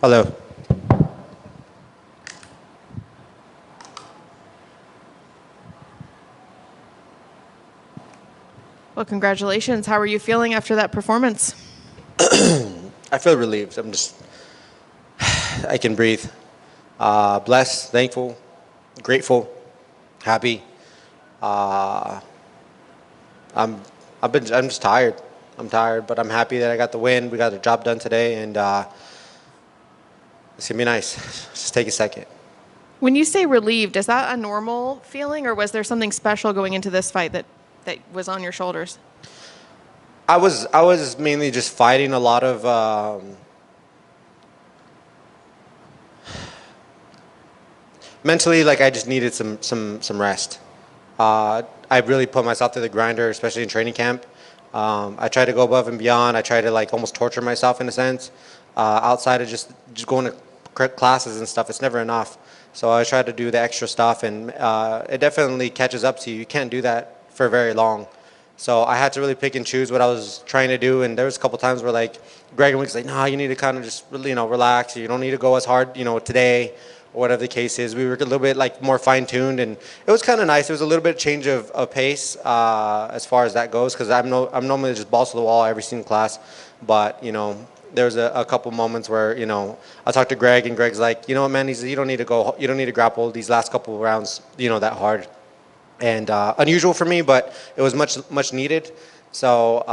Hello. Well, congratulations. How are you feeling after that performance? I feel relieved. I can breathe. Blessed, thankful, grateful, happy. Uh, I'm, I'm just tired. I'm tired, but I'm happy that I got the win. We got the job done today, and it's gonna be nice. Just take a second. When you say relieved, is that a normal feeling or was there something special going into this fight that was on your shoulders? I was mainly just fighting a lot of mentally. Like I just needed some rest. I really put myself through the grinder, especially in training camp. I try to go above and beyond. I try to like almost torture myself in a sense. Outside of just going to classes and stuff, it's never enough. So I try to do the extra stuff, and it definitely catches up to you. You can't do that for very long. So I had to really pick and choose what I was trying to do. And there was a couple times where like Greg was like, "No, you need to kind of just really, relax. You don't need to go as hard, today." Or whatever the case is. We were a little bit like more fine tuned, and it was kind of nice. It was a little bit change of pace as far as that goes, because I'm normally just balls to the wall every single class, but there was a couple moments where I talked to Greg, and Greg's like, you know what, man, he said you don't need to grapple these last couple of rounds, that hard, and unusual for me, but it was much needed. So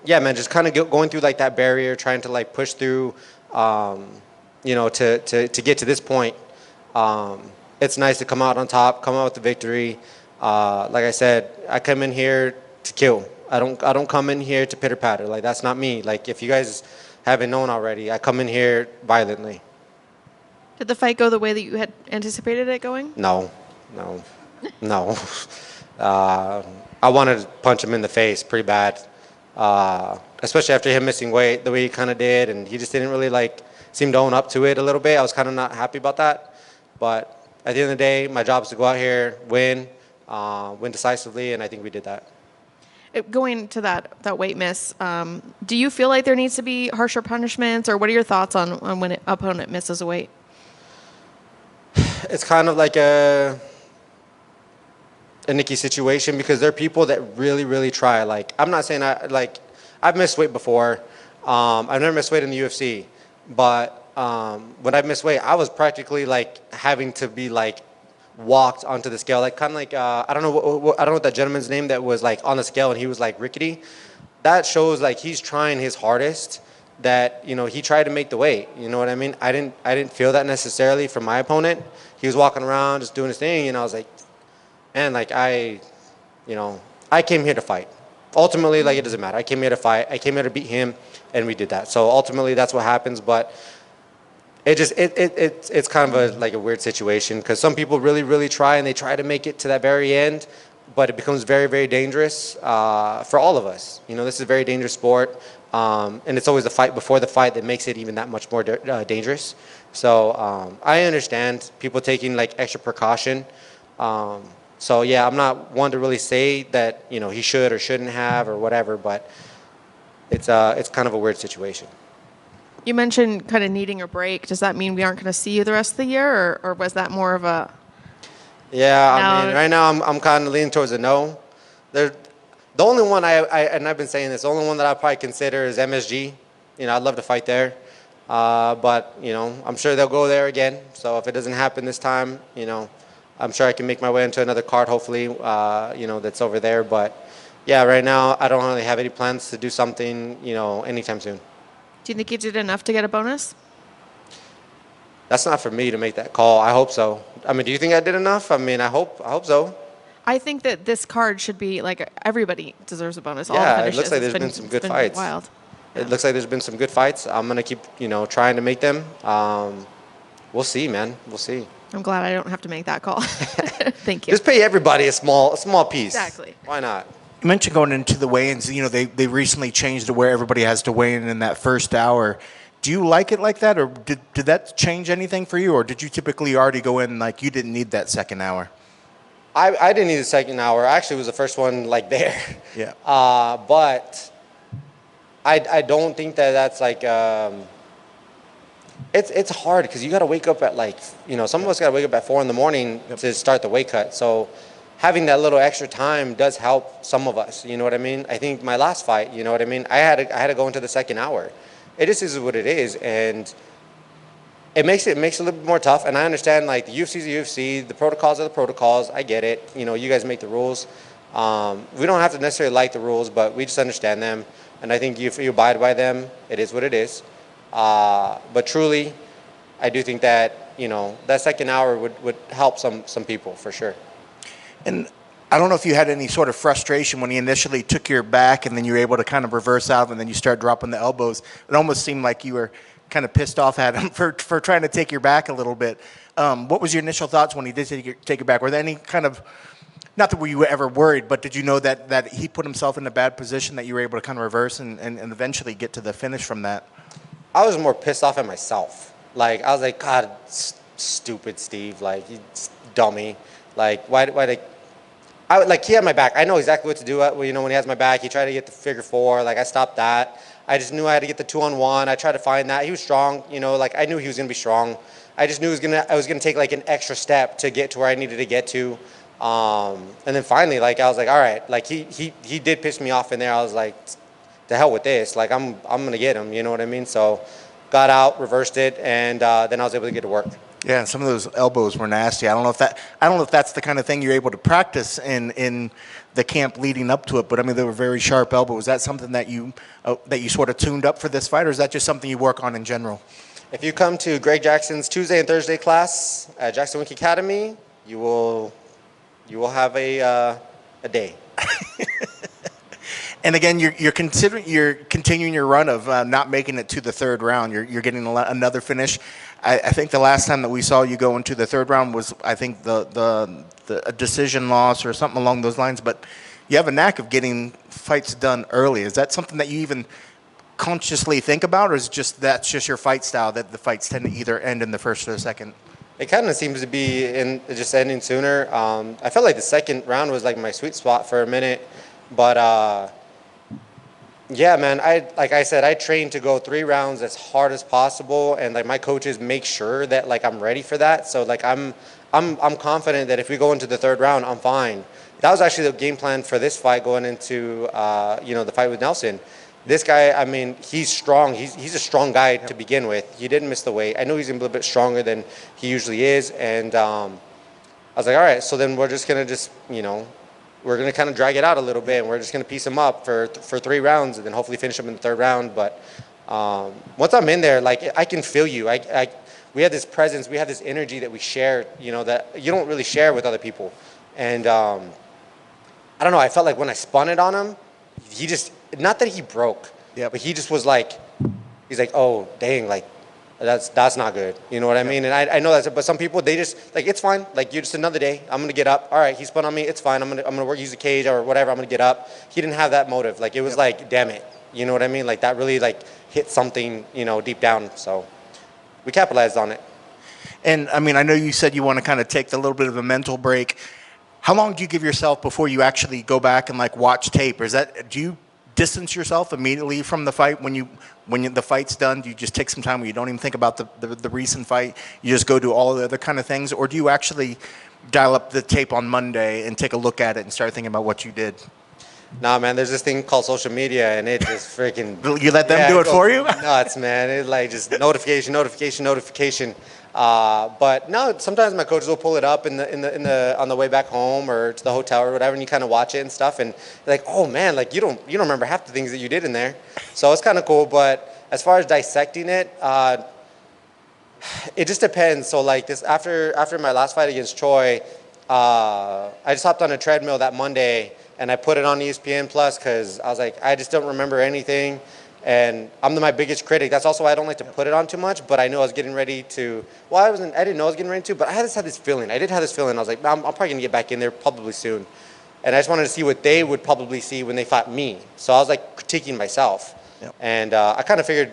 yeah, man, just kind of going through like that barrier, trying to like push through, to get to this point. It's nice to come out on top, come out with the victory. Like I said, I come in here to kill. I don't come in here to pitter patter. Like that's not me. Like if you guys haven't known already, I come in here violently. Did the fight go the way that you had anticipated it going? No, no, no. Uh, I wanted to punch him in the face pretty bad, especially after him missing weight the way he kind of did, and he just didn't really like seem to own up to it a little bit. I was kind of not happy about that. But at the end of the day, my job is to go out here, win decisively, and I think we did that. Going to that weight miss, do you feel like there needs to be harsher punishments, or what are your thoughts on when an opponent misses a weight? It's kind of like a Nikki situation because there are people that really, really try. Like I'm not saying I've missed weight before. I've never missed weight in the UFC, but when I missed weight, I was practically like having to be like walked onto the scale, like kind of like I don't know I don't know what that gentleman's name that was like on the scale and he was like rickety. That shows like he's trying his hardest. That he tried to make the weight. You know what I mean? I didn't feel that necessarily from my opponent. He was walking around just doing his thing, and I was like, man, like I came here to fight. Ultimately, like it doesn't matter. I came here to fight. I came here to beat him, and we did that. So ultimately, that's what happens. But it's kind of like a weird situation because some people really really try and they try to make it to that very end, but it becomes very very dangerous for all of us. This is a very dangerous sport, and it's always the fight before the fight that makes it even that much more dangerous. So I understand people taking like extra precaution. So yeah, I'm not one to really say that he should or shouldn't have or whatever, but it's kind of a weird situation. You mentioned kind of needing a break. Does that mean we aren't going to see you the rest of the year, or was that more of a Yeah, I mean, no? right now I'm kind of leaning towards a no. There, the only one and I've been saying this, the only one that I probably consider is MSG. I'd love to fight there, but I'm sure they'll go there again. So if it doesn't happen this time, I'm sure I can make my way into another card. Hopefully, that's over there. But yeah, right now I don't really have any plans to do something, anytime soon. Do you think you did enough to get a bonus? That's not for me to make that call. I hope so. I mean, do you think I did enough? I mean, I hope so. I think that this card should be like everybody deserves a bonus. All the Yeah, it finishes. looks like It's there's been some good it's been fights. wild. It Yeah. looks like there's been some good fights. I'm gonna keep, trying to make them. We'll see, man. We'll see. I'm glad I don't have to make that call. Thank you. Just pay everybody a small piece. Exactly. Why not? You mentioned going into the weigh-ins. They recently changed to where everybody has to weigh in that first hour. Do you like it like that, or did that change anything for you, or did you typically already go in like you didn't need that second hour? I didn't need the second hour. I actually was the first one like there. Yeah. But I don't think that that's like It's hard because you got to wake up at like, some of us got to wake up at 4 in the morning to start the weight cut. So having that little extra time does help some of us. You know what I mean? I think my last fight, you know what I mean? I had to go into the second hour. It just is what it is, and it makes it a little bit more tough. And I understand, like, the UFC's the UFC, the protocols are the protocols. I get it. You guys make the rules. We don't have to necessarily like the rules, but we just understand them. And I think if you abide by them, it is what it is. But truly, I do think that, that second hour would help some people for sure. And I don't know if you had any sort of frustration when he initially took your back and then you were able to kind of reverse out and then you start dropping the elbows. It almost seemed like you were kind of pissed off at him for trying to take your back a little bit. What was your initial thoughts when he did take your back? Were there any kind of, not that you were ever worried, but did you know that he put himself in a bad position that you were able to kind of reverse and eventually get to the finish from that? I was more pissed off at myself. Like, I was like, God, stupid Steve. Like, you dummy. Like, why he had my back. I know exactly what to do. When he has my back, he tried to get the figure four. Like, I stopped that. I just knew I had to get the 2-on-1. I tried to find that. He was strong. Like, I knew he was going to be strong. I just knew I was going to take, like, an extra step to get to where I needed to get to. And then finally, like, I was like, all right. Like, he did piss me off in there. I was like, to hell with this. Like, I'm going to get him. You know what I mean? So got out, reversed it, and then I was able to get to work. Yeah, some of those elbows were nasty. I don't know if that's the kind of thing you're able to practice in the camp leading up to it. But I mean, they were very sharp elbows. Is that something that you sort of tuned up for this fight, or is that just something you work on in general? If you come to Greg Jackson's Tuesday and Thursday class at Jackson Wink Academy, you will have a day. And again, you're continuing your run of not making it to the third round. You're getting another finish. I think the last time that we saw you go into the third round was, I think, a decision loss or something along those lines. But you have a knack of getting fights done early. Is that something that you even consciously think about, or is that's just your fight style, that the fights tend to either end in the first or the second? It kind of seems to be just ending sooner. I felt like the second round was like my sweet spot for a minute, but yeah, man. Like I said, I train to go 3 rounds as hard as possible, and like my coaches make sure that like I'm ready for that. So like I'm confident that if we go into the third round, I'm fine. That was actually the game plan for this fight going into the fight with Nelson. This guy, I mean, he's strong. He's a strong guy to begin with. He didn't miss the weight. I know he's a little bit stronger than he usually is, and I was like, all right. So then we're just gonna we're going to kind of drag it out a little bit, and we're just going to piece him up for 3 rounds and then hopefully finish him in the third round. But once I'm in there, like, I can feel you. We have this presence, we have this energy that we share, that you don't really share with other people. And I don't know, I felt like when I spun it on him, he just, not that he broke, but he just was like, he's like, oh, dang, like, that's not good. You know what I mean? And I know that, but some people, they just like, it's fine. Like, you're just another day. I'm gonna get up. All right, he spun on me. It's fine. I'm gonna work, use the cage or whatever. I'm gonna get up. He didn't have that motive. Like, it was like, damn it. You know what I mean? Like, that really like hit something, deep down. So we capitalized on it. And I mean, I know you said you want to kind of take a little bit of a mental break. How long do you give yourself before you actually go back and like watch tape? Or do you distance yourself immediately from the fight when the fight's done? Do you just take some time where you don't even think about the recent fight? You just go do all the other kind of things? Or do you actually dial up the tape on Monday and take a look at it and start thinking about what you did? Nah, man, there's this thing called social media, and it just freaking... You let them do it for you? Nuts, man. It's like just notification. But no, sometimes my coaches will pull it up on the way back home or to the hotel or whatever, and you kind of watch it and stuff, and you're like, oh man, like you don't remember half the things that you did in there. So it's kind of cool. But as far as dissecting it, it just depends. So like this, after my last fight against Troy, I just hopped on a treadmill that Monday and I put it on ESPN Plus because I was like, I just don't remember anything. And I'm my biggest critic. That's also why I don't like to put it on too much. But I knew I was getting ready to. Well, I didn't know I was getting ready to. But I just had this feeling. I did have this feeling. I was like, I'm probably gonna get back in there probably soon. And I just wanted to see what they would probably see when they fought me. So I was like critiquing myself. Yep. And I kind of figured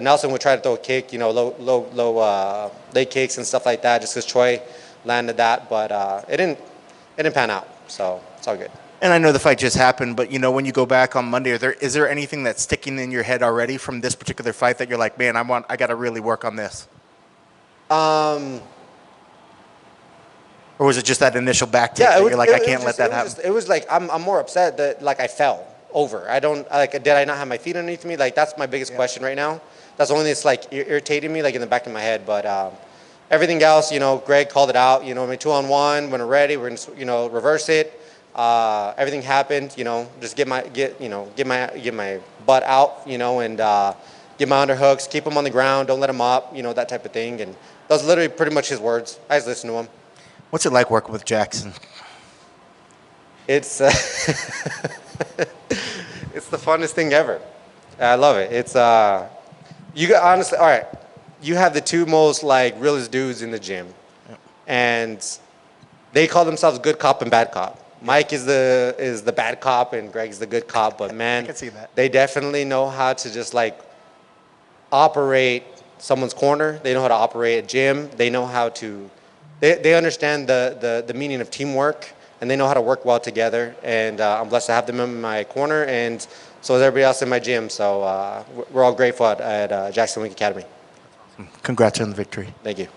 Nelson would try to throw a kick, low leg kicks and stuff like that, just because Troy landed that. But it didn't pan out. So it's all good. And I know the fight just happened, but you know, when you go back on Monday, is there anything that's sticking in your head already from this particular fight that you're like, man, I got to really work on this? Or was it just that initial back take that you're like, I can't let that happen? It was like I'm more upset that like I fell over. I don't like. Did I not have my feet underneath me? Like that's my biggest question right now. That's the only thing that's like irritating me, like in the back of my head. But everything else, you know, Greg called it out. You know, I mean, 2-on-1. When we're ready, we're gonna, you know, reverse it. Everything happened. You know, just get my butt out. You know, and get my underhooks. Keep him on the ground. Don't let him up. You know, that type of thing. And that was literally pretty much his words. I just listened to him. What's it like working with Jackson? It's it's the funnest thing ever. I love it. It's you got honestly, all right. You have the two most like realest dudes in the gym, and they call themselves good cop and bad cop. Mike is the bad cop and Greg's the good cop. But man, I can see that. They definitely know how to just like operate someone's corner. They know how to operate a gym. They know how to. They understand the meaning of teamwork, and they know how to work well together. And I'm blessed to have them in my corner, and so is everybody else in my gym. So we're all grateful at Jackson Wink Academy. Congrats on the victory. Thank you.